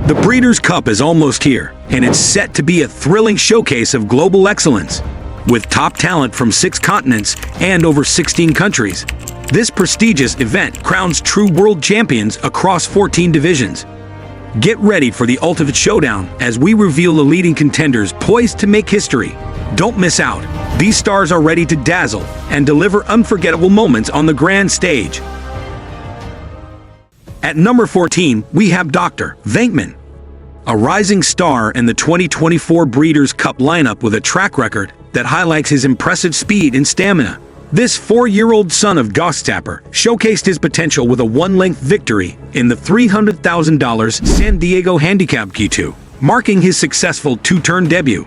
The Breeders' Cup is almost here, and it's set to be a thrilling showcase of global excellence. With top talent from 6 continents and over 16 countries, this prestigious event crowns true world champions across 14 divisions. Get ready for the ultimate showdown as we reveal the leading contenders poised to make history. Don't miss out. These stars are ready to dazzle and deliver unforgettable moments on the grand stage. At number 14, we have Dr. Venkman, a rising star in the 2024 Breeders' Cup lineup with a track record that highlights his impressive speed and stamina. This 4-year-old son of Gosstapper showcased his potential with a 1-length victory in the $300,000 San Diego Handicap G2, marking his successful 2-turn debut.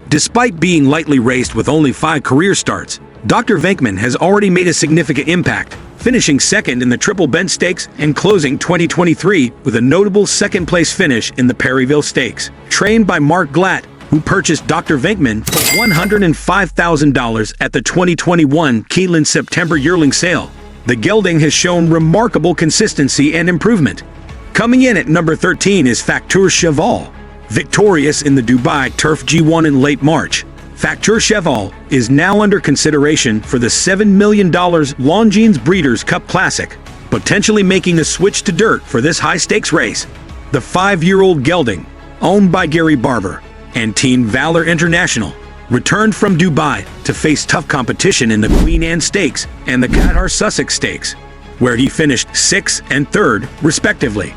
Despite being lightly raced with only 5 career starts, Dr. Venkman has already made a significant impact, finishing second in the Triple Bent Stakes and closing 2023 with a notable second-place finish in the Perryville Stakes. Trained by Mark Glatt, who purchased Dr. Venkman for $105,000 at the 2021 Keeneland September yearling sale, the gelding has shown remarkable consistency and improvement. Coming in at number 13 is Facteur Cheval. Victorious in the Dubai Turf G1 in late March, Facteur Cheval is now under consideration for the $7 million Longines Breeders' Cup Classic, potentially making a switch to dirt for this high-stakes race. The 5-year-old gelding, owned by Gary Barber and Team Valor International, returned from Dubai to face tough competition in the Queen Anne Stakes and the Qatar Sussex Stakes, where he finished 6th and 3rd, respectively.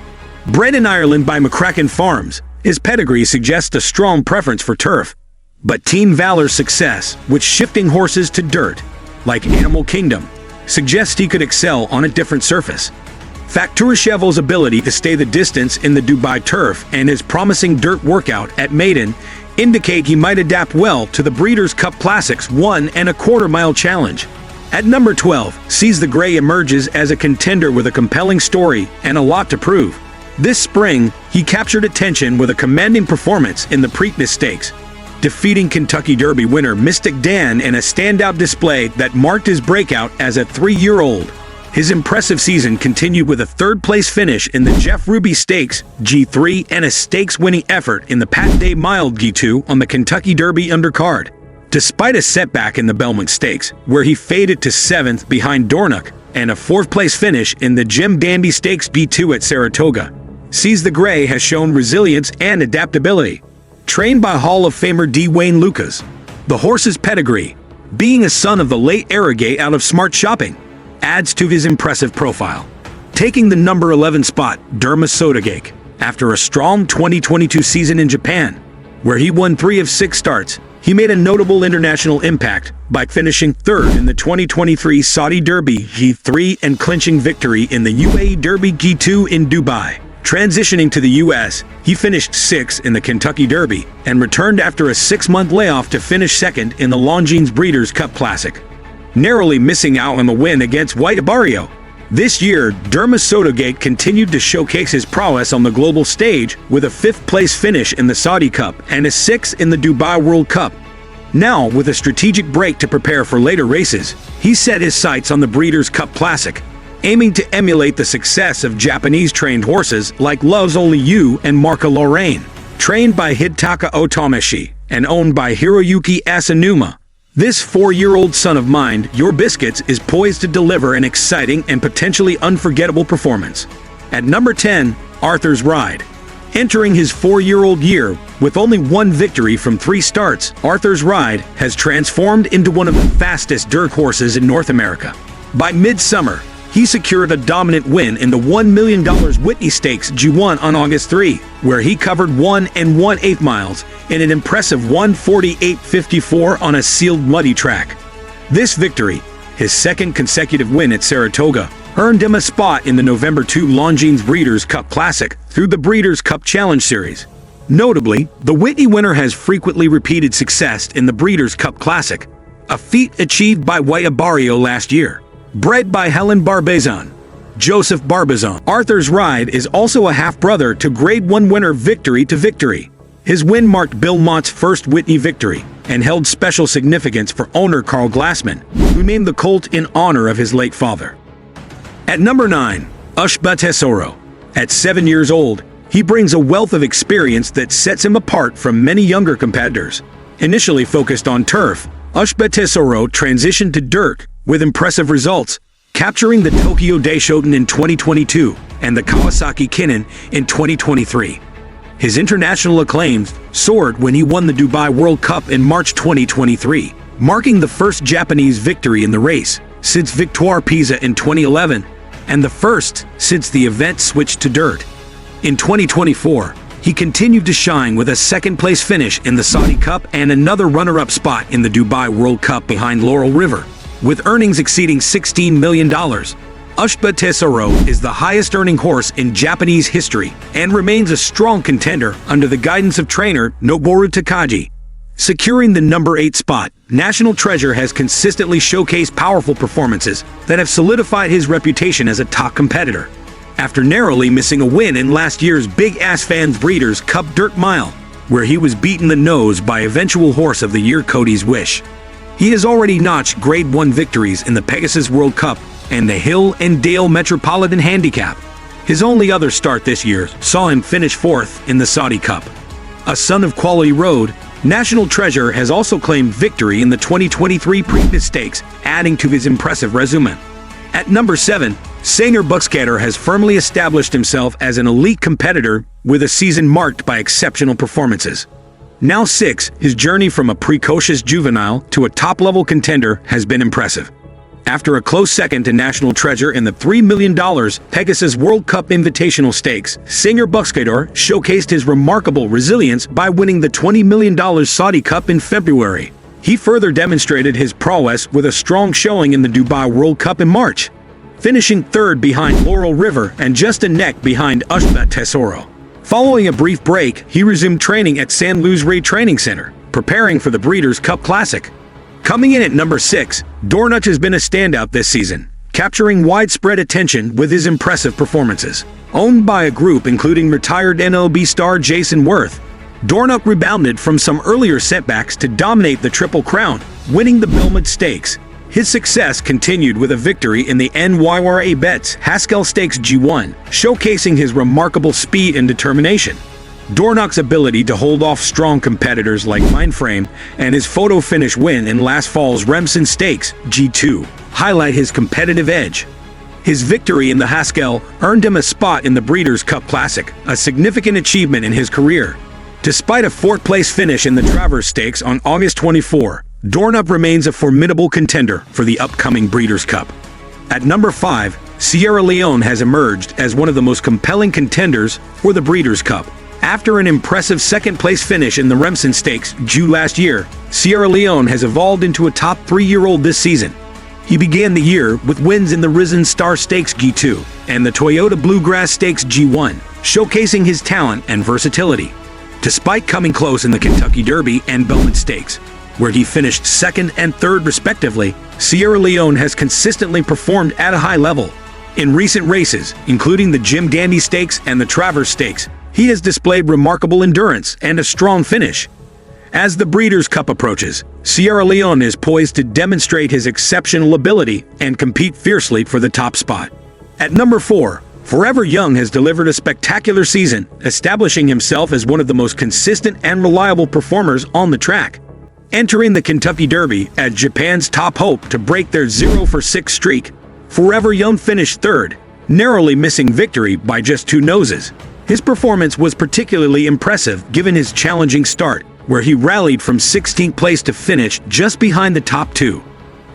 Bred in Ireland by McCracken Farms, his pedigree suggests a strong preference for turf, but Team Valor's success with shifting horses to dirt, like Animal Kingdom, suggests he could excel on a different surface. Facteur Cheval's ability to stay the distance in the Dubai turf and his promising dirt workout at Maiden indicate he might adapt well to the Breeders' Cup Classic's 1.25 mile challenge. At number 12, Seize the Grey emerges as a contender with a compelling story and a lot to prove. This spring, he captured attention with a commanding performance in the Preakness Stakes, defeating Kentucky Derby winner Mystic Dan in a standout display that marked his breakout as a 3-year-old. His impressive season continued with a 3rd-place finish in the Jeff Ruby Stakes G3 and a stakes-winning effort in the Pat Day Mild G2 on the Kentucky Derby undercard. Despite a setback in the Belmont Stakes, where he faded to 7th behind Dornoch, and a 4th-place finish in the Jim Danby Stakes B2 at Saratoga, Seize the Grey has shown resilience and adaptability. Trained by Hall of Famer D. Wayne Lucas, the horse's pedigree, being a son of the late Arrogate out of Smart Shopping, adds to his impressive profile. Taking the number 11 spot, Derma Sotogake, after a strong 2022 season in Japan, where he won 3 of 6 starts, he made a notable international impact by finishing 3rd in the 2023 Saudi Derby G3 and clinching victory in the UAE Derby G2 in Dubai. Transitioning to the U.S., he finished 6th in the Kentucky Derby and returned after a 6-month layoff to finish 2nd in the Longines Breeders' Cup Classic, narrowly missing out on the win against White Barrio. This year, Derma Sotogake continued to showcase his prowess on the global stage with a 5th-place finish in the Saudi Cup and a 6th in the Dubai World Cup. Now, with a strategic break to prepare for later races, he set his sights on the Breeders' Cup Classic, aiming to emulate the success of Japanese-trained horses like Love's Only You and Marca Lorraine. Trained by Hidetaka Otomeshi and owned by Hiroyuki Asanuma, this 4-year-old son of mine, Your Biscuits, is poised to deliver an exciting and potentially unforgettable performance. At number 10, Arthur's Ride. Entering his 4-year-old year with only 1 victory from 3 starts, Arthur's Ride has transformed into one of the fastest dirt horses in North America. By midsummer, he secured a dominant win in the $1 million Whitney Stakes G1 on August 3, where he covered 1 1/8 miles in an impressive 1:48.54 on a sealed muddy track. This victory, his 2nd consecutive win at Saratoga, earned him a spot in the November 2 Longines Breeders' Cup Classic through the Breeders' Cup Challenge Series. Notably, the Whitney winner has frequently repeated success in the Breeders' Cup Classic, a feat achieved by White Barrio last year. Bred by Helen Barbazan, Joseph Barbazan, Arthur's Ride is also a half-brother to Grade 1 winner Victory to Victory. His win marked Bill Mott's first Whitney victory and held special significance for owner Carl Glassman, who named the colt in honor of his late father. At number 9, Ushba Tesoro. At 7 years old, he He brings a wealth of experience that sets him apart from many younger competitors. Initially focused on turf, Ushba Tesoro transitioned to dirt with impressive results, capturing the Tokyo Daishoten in 2022 and the Kawasaki Kinnan in 2023. His international acclaims soared when he won the Dubai World Cup in March 2023, marking the first Japanese victory in the race since Victoire Pisa in 2011, and the first since the event switched to dirt. In 2024, he continued to shine with a second-place finish in the Saudi Cup and another runner-up spot in the Dubai World Cup behind Laurel River, with earnings exceeding $16 million. Ushba Tesoro is the highest-earning horse in Japanese history and remains a strong contender under the guidance of trainer Noboru Takagi. Securing the number 8 spot, National Treasure has consistently showcased powerful performances that have solidified his reputation as a top competitor. After narrowly missing a win in last year's Big Ass Fans Breeders' Cup Dirt Mile, where he was beaten the nose by eventual Horse of the Year Cody's Wish, he has already notched Grade 1 victories in the Pegasus World Cup and the Hill and Dale Metropolitan Handicap. His only other start this year saw him finish 4th in the Saudi Cup. A son of Quality Road, National Treasure has also claimed victory in the 2023 Preakness Stakes, adding to his impressive resume. At number 7, Señor Buscador has firmly established himself as an elite competitor with a season marked by exceptional performances. Now 6, his journey from a precocious juvenile to a top-level contender has been impressive. After a close second to National Treasure in the $3 million Pegasus World Cup Invitational Stakes, Señor Buscador showcased his remarkable resilience by winning the $20 million Saudi Cup in February. He further demonstrated his prowess with a strong showing in the Dubai World Cup in March, finishing 3rd behind Laurel River and just a neck behind Ushba Tesoro. Following a brief break, he resumed training at San Luis Rey Training Center, preparing for the Breeders' Cup Classic. Coming in at number 6, Dornoch has been a standout this season, capturing widespread attention with his impressive performances. Owned by a group including retired NLB star Jason Worth, Dornoch rebounded from some earlier setbacks to dominate the Triple Crown, winning the Belmont Stakes. His success continued with a victory in the NYRA Bets Haskell Stakes G1, showcasing his remarkable speed and determination. Dornoch's ability to hold off strong competitors like Mindframe and his photo finish win in last fall's Remsen Stakes G2 highlight his competitive edge. His victory in the Haskell earned him a spot in the Breeders' Cup Classic, a significant achievement in his career. Despite a 4th-place finish in the Travers Stakes on August 24, Dornoch remains a formidable contender for the upcoming Breeders' Cup. At number 5, Sierra Leone has emerged as one of the most compelling contenders for the Breeders' Cup. After an impressive 2nd-place finish in the Remsen Stakes June last year, Sierra Leone has evolved into a top 3-year-old this season. He began the year with wins in the Risen Star Stakes G2 and the Toyota Bluegrass Stakes G1, showcasing his talent and versatility. Despite coming close in the Kentucky Derby and Belmont Stakes, where he finished 2nd and 3rd respectively, Sierra Leone has consistently performed at a high level. In recent races, including the Jim Dandy Stakes and the Travers Stakes, he has displayed remarkable endurance and a strong finish. As the Breeders' Cup approaches, Sierra Leone is poised to demonstrate his exceptional ability and compete fiercely for the top spot. At number 4, Forever Young has delivered a spectacular season, establishing himself as one of the most consistent and reliable performers on the track. Entering the Kentucky Derby as Japan's top hope to break their 0-for-6 streak, Forever Young finished 3rd, narrowly missing victory by just 2 noses. His performance was particularly impressive given his challenging start, where he rallied from 16th place to finish just behind the top 2.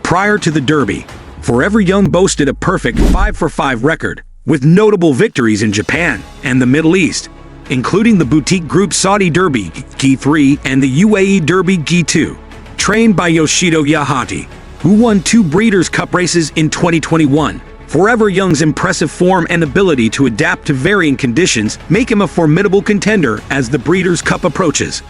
Prior to the Derby, Forever Young boasted a perfect 5-for-5 record, with notable victories in Japan and the Middle East, including the Boutique Group Saudi Derby G3 and the UAE Derby G2. Trained by Yoshido Yahati, who won 2 Breeders' Cup races in 2021, Forever Young's impressive form and ability to adapt to varying conditions make him a formidable contender as the Breeders' Cup approaches.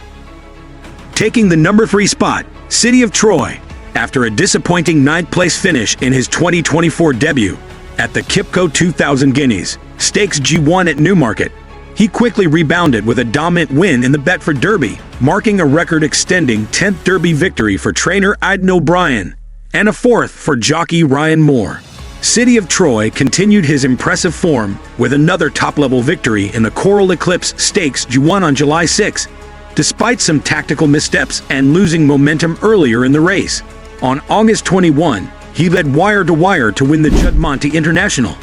Taking the number 3 spot, City of Troy, after a disappointing 9th-place finish in his 2024 debut at the Kipco 2000 Guineas Stakes G1 at Newmarket, he quickly rebounded with a dominant win in the Betford Derby, marking a record-extending 10th Derby victory for trainer Aidan O'Brien and a 4th for jockey Ryan Moore. City of Troy continued his impressive form with another top-level victory in the Coral Eclipse Stakes G1 on July 6, despite some tactical missteps and losing momentum earlier in the race. On August 21, he led wire-to-wire to win the Judd-Monte International,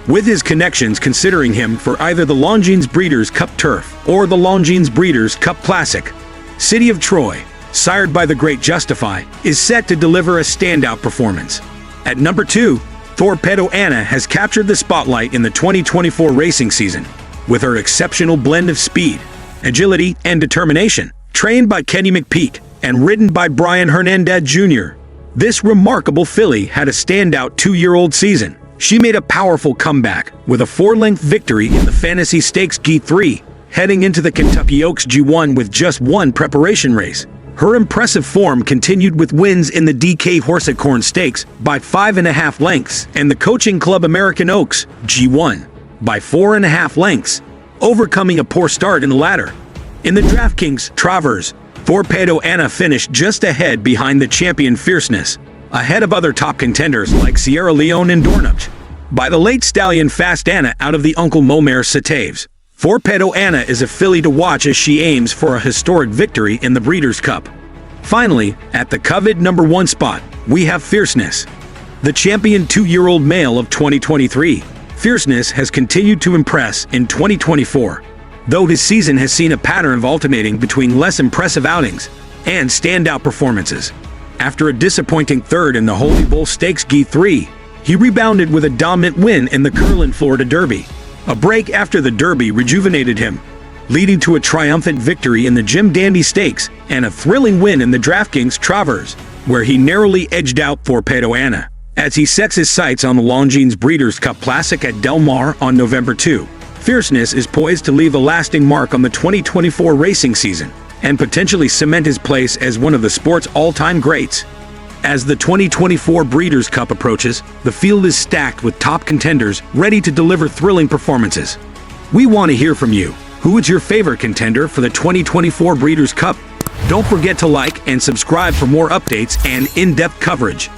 with his connections considering him for either the Longines Breeders' Cup Turf or the Longines Breeders' Cup Classic. City of Troy, sired by the great Justify, is set to deliver a standout performance. At number 2, Torpedo Anna has captured the spotlight in the 2024 racing season, with her exceptional blend of speed, agility, and determination. Trained by Kenny McPeak and ridden by Brian Hernandez Jr., this remarkable filly had a standout 2-year-old season. She made a powerful comeback with a 4-length victory in the Fantasy Stakes G3, heading into the Kentucky Oaks G1 with just one preparation race. Her impressive form continued with wins in the DK Horsicorn Stakes by 5.5 lengths and the Coaching Club American Oaks G1 by 4.5 lengths, overcoming a poor start in the latter. In the DraftKings Travers, Thorpedo Anna finished just ahead behind the champion Fierceness, ahead of other top contenders like Sierra Leone and Dornoch. By the late stallion Fast Anna out of the Uncle Momare Sataves, Thorpedo Anna is a filly to watch as she aims for a historic victory in the Breeders' Cup. Finally, at the coveted number 1 spot, we have Fierceness. The champion 2-year-old male of 2023, Fierceness has continued to impress in 2024, though his season has seen a pattern of alternating between less impressive outings and standout performances. After a disappointing third in the Holy Bull Stakes G3, he rebounded with a dominant win in the Curlin Florida Derby. A break after the Derby rejuvenated him, leading to a triumphant victory in the Jim Dandy Stakes and a thrilling win in the DraftKings Travers, where he narrowly edged out Thorpedo Anna. As he sets his sights on the Longines Breeders' Cup Classic at Del Mar on November 2, Fierceness is poised to leave a lasting mark on the 2024 racing season and potentially cement his place as one of the sport's all-time greats. As the 2024 Breeders' Cup approaches, the field is stacked with top contenders ready to deliver thrilling performances. We want to hear from you. Who is your favorite contender for the 2024 Breeders' Cup? Don't forget to like and subscribe for more updates and in-depth coverage.